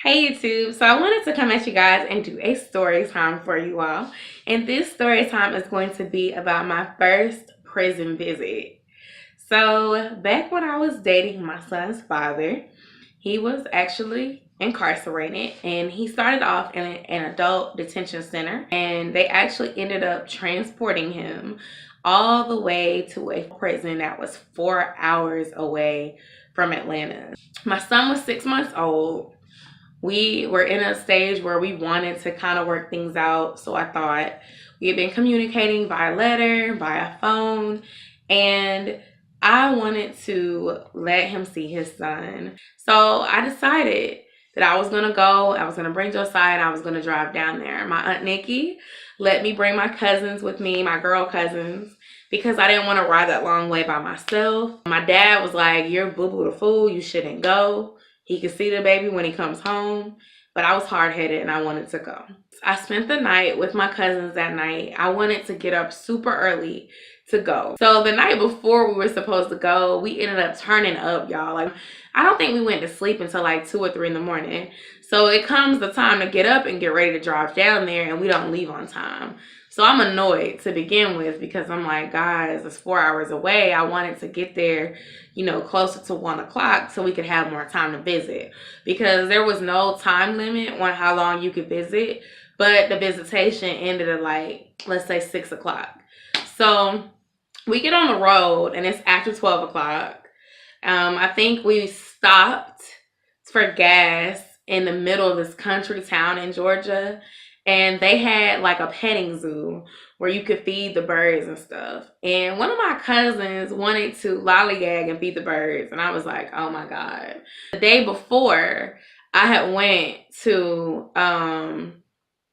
Hey YouTube, so I wanted to come at you guys and do a story time for you all. And this story time is going to be about my first prison visit. So back when I was dating my son's father, he was actually incarcerated and he started off in an adult detention center, and they actually ended up transporting him all the way to a prison that was 4 hours away from Atlanta. My son was 6 months old. We were in a stage where we wanted to kind of work things out. So I thought, we had been communicating via letter, via phone, and I wanted to let him see his son. So I decided that I was going to go. I was going to bring Josiah and I was going to drive down there. My Aunt Nikki let me bring my cousins with me, my girl cousins, because I didn't want to ride that long way by myself. My dad was like, "You're boo-boo the fool. You shouldn't go. He can see the baby when he comes home." But I was hard-headed and I wanted to go. I spent the night with my cousins that night. I wanted to get up super early to go. So the night before we were supposed to go, we ended up turning up, y'all. Like, I don't think we went to sleep until like 2 or 3 in the morning. So it comes the time to get up and get ready to drive down there, and we don't leave on time. So I'm annoyed to begin with because I'm like, guys, it's 4 hours away. I wanted to get there, closer to 1 o'clock so we could have more time to visit, because there was no time limit on how long you could visit, but the visitation ended at like, let's say 6 o'clock. So we get on the road and it's after 12 o'clock. I think we stopped for gas in the middle of this country town in Georgia, and they had like a petting zoo where you could feed the birds and stuff. And one of my cousins wanted to lollygag and feed the birds, and I was like, oh my God. The day before, I had went to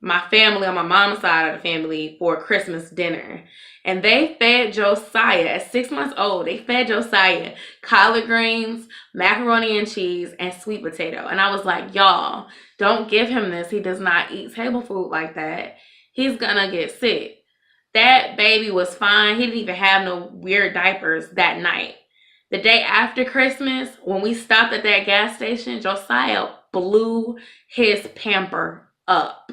my family on my mom's side of the family for Christmas dinner. And they fed Josiah, at 6 months old, they fed Josiah collard greens, macaroni and cheese, and sweet potato. And I was like, y'all, don't give him this. He does not eat table food like that. He's gonna get sick. That baby was fine. He didn't even have no weird diapers that night. The day after Christmas, when we stopped at that gas station, Josiah blew his pamper up.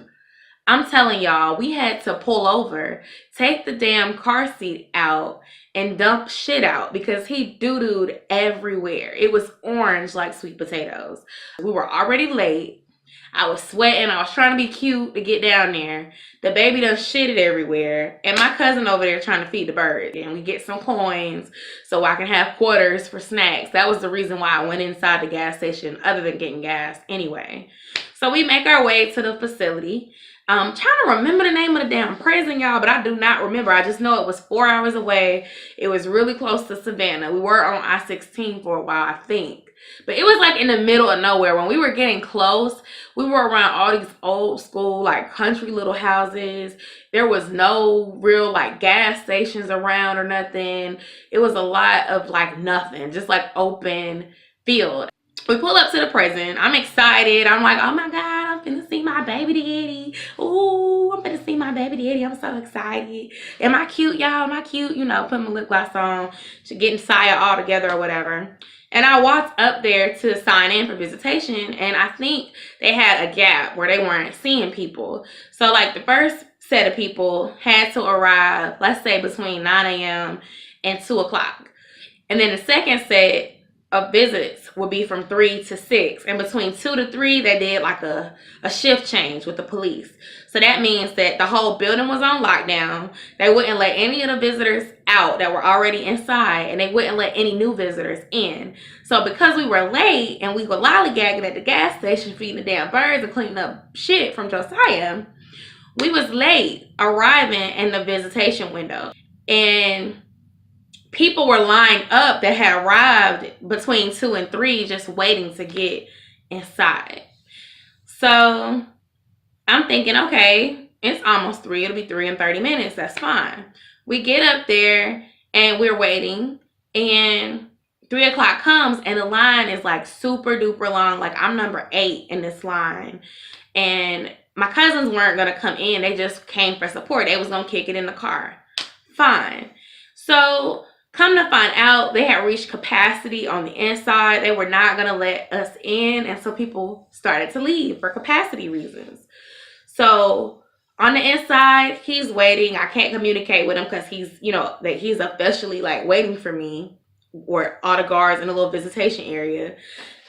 I'm telling y'all, we had to pull over, take the damn car seat out, and dump shit out because he doo-dooed everywhere. It was orange like sweet potatoes. We were already late. I was sweating. I was trying to be cute to get down there. The baby done shitted everywhere. And my cousin over there trying to feed the bird. And we get some coins so I can have quarters for snacks. That was the reason why I went inside the gas station, other than getting gas anyway. So we make our way to the facility. I'm trying to remember the name of the damn prison, y'all, but I do not remember. I just know it was 4 hours away. It was really close to Savannah. We were on I-16 for a while, I think. But it was like in the middle of nowhere. When we were getting close, we were around all these old school, like country little houses. There was no real like gas stations around or nothing. It was a lot of like nothing, just like open field. We pull up to the prison. I'm excited. I'm like, oh my God, I'm finna see my baby daddy. Ooh, I'm finna see my baby daddy. I'm so excited. Am I cute, y'all? Am I cute? Putting my lip gloss on, getting Saya all together or whatever. And I walked up there to sign in for visitation, and I think they had a gap where they weren't seeing people. So like the first set of people had to arrive, let's say between 9 a.m. and 2 o'clock. And then the second set of visits would be from 3 to 6, and between 2 to 3 they did like a shift change with the police. So that means that the whole building was on lockdown. They wouldn't let any of the visitors out that were already inside, and they wouldn't let any new visitors in. So because we were late and we were lollygagging at the gas station feeding the damn birds and cleaning up shit from Josiah, we was late arriving in the visitation window, and people were lined up that had arrived between 2 and 3 just waiting to get inside. So I'm thinking, okay, it's almost 3. It'll be 3 in 30 minutes. That's fine. We get up there and we're waiting, and 3 o'clock comes and the line is like super duper long. Like I'm number 8 in this line. And my cousins weren't going to come in. They just came for support. They was going to kick it in the car. Fine. So Come to find out, they had reached capacity on the inside. They were not going to let us in, and so people started to leave for capacity reasons. So on the inside, he's waiting. I can't communicate with him because he's, you know, that he's officially like waiting for me, or all the guards in the little visitation area.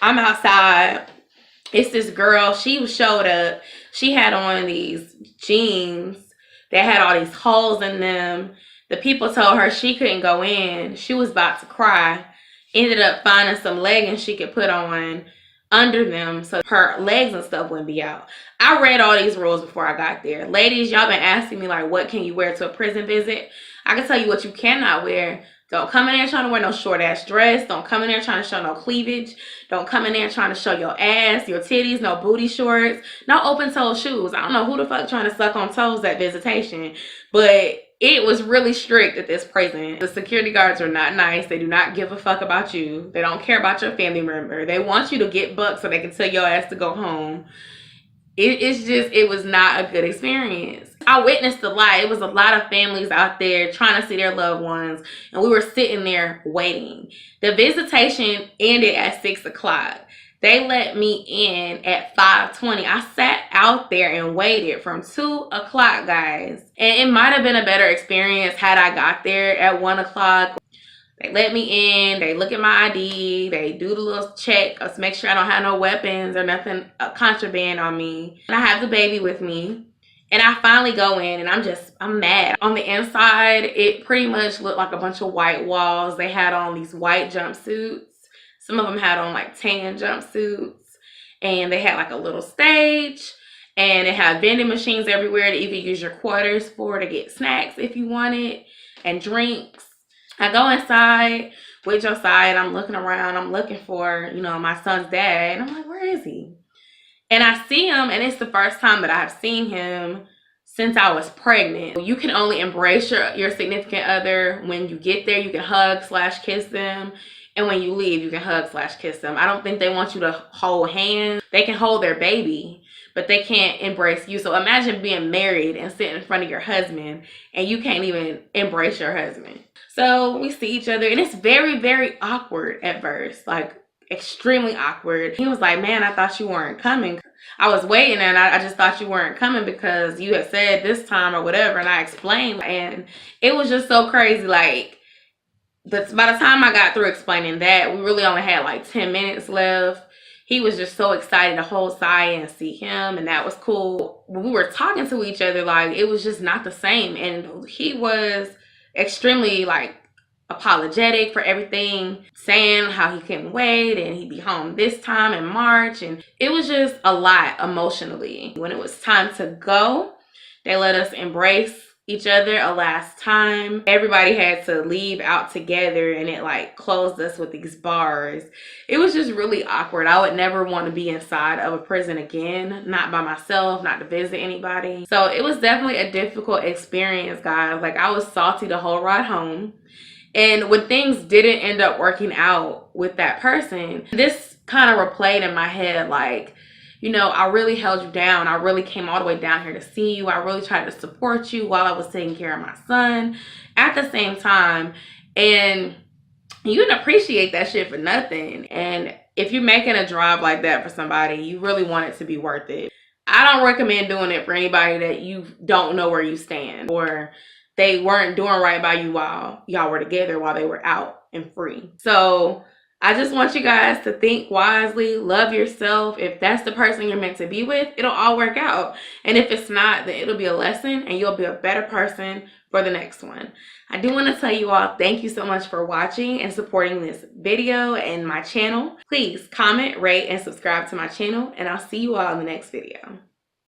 I'm outside. It's this girl. She showed up. She had on these jeans that had all these holes in them. The people told her she couldn't go in. She was about to cry. Ended up finding some leggings she could put on under them so her legs and stuff wouldn't be out. I read all these rules before I got there. Ladies, y'all been asking me like, what can you wear to a prison visit? I can tell you what you cannot wear. Don't come in there trying to wear no short ass dress. Don't come in there trying to show no cleavage. Don't come in there trying to show your ass, your titties, no booty shorts, no open toe shoes. I don't know who the fuck trying to suck on toes at visitation, but it was really strict at this prison. The security guards are not nice. They do not give a fuck about you. They don't care about your family member. They want you to get bucked so they can tell your ass to go home. It was not a good experience. I witnessed a lot. It was a lot of families out there trying to see their loved ones, and we were sitting there waiting. The visitation ended at 6 o'clock. They let me in at 5:20. I sat out there and waited from 2 o'clock, guys. And it might have been a better experience had I got there at 1 o'clock. They let me in. They look at my ID. They do the little check to make sure I don't have no weapons or nothing contraband on me. And I have the baby with me. And I finally go in, and I'm mad. On the inside, it pretty much looked like a bunch of white walls. They had on these white jumpsuits. Some of them had on like tan jumpsuits, and they had like a little stage, and it had vending machines everywhere that you could use your quarters for to get snacks if you wanted, and drinks. I go inside with Josiah, and I'm looking around. I'm looking for, you know, my son's dad, and I'm like, where is he? And I see him, and it's the first time that I've seen him since I was pregnant. You can only embrace your significant other when you get there. You can hug / kiss them. And when you leave, you can hug / kiss them. I don't think they want you to hold hands. They can hold their baby, but they can't embrace you. So imagine being married and sitting in front of your husband, and you can't even embrace your husband. So we see each other, and it's very, very awkward at first. Like, extremely awkward. He was like, man, I thought you weren't coming. I was waiting, and I just thought you weren't coming because you had said this time or whatever. And I explained, and it was just so crazy. Like, by the time I got through explaining that, we really only had like 10 minutes left. He was just so excited to hold Saya and see him, and that was cool. When we were talking to each other, like, it was just not the same. And he was extremely like apologetic for everything, saying how he couldn't wait and he'd be home this time in March. And it was just a lot emotionally. When it was time to go, they let us embrace each other a last time. Everybody had to leave out together, and it like closed us with these bars. It was just really awkward. I would never want to be inside of a prison again, not by myself, not to visit anybody. So it was definitely a difficult experience, guys. Like, I was salty the whole ride home. And when things didn't end up working out with that person, this kind of replayed in my head, like, you know, I really held you down. I really came all the way down here to see you. I really tried to support you while I was taking care of my son at the same time. And you didn't appreciate that shit for nothing. And if you're making a drive like that for somebody, you really want it to be worth it. I don't recommend doing it for anybody that you don't know where you stand, or they weren't doing right by you while y'all were together, while they were out and free. So I just want you guys to think wisely, love yourself. If that's the person you're meant to be with, it'll all work out. And if it's not, then it'll be a lesson, and you'll be a better person for the next one. I do want to tell you all, thank you so much for watching and supporting this video and my channel. Please comment, rate, and subscribe to my channel, and I'll see you all in the next video.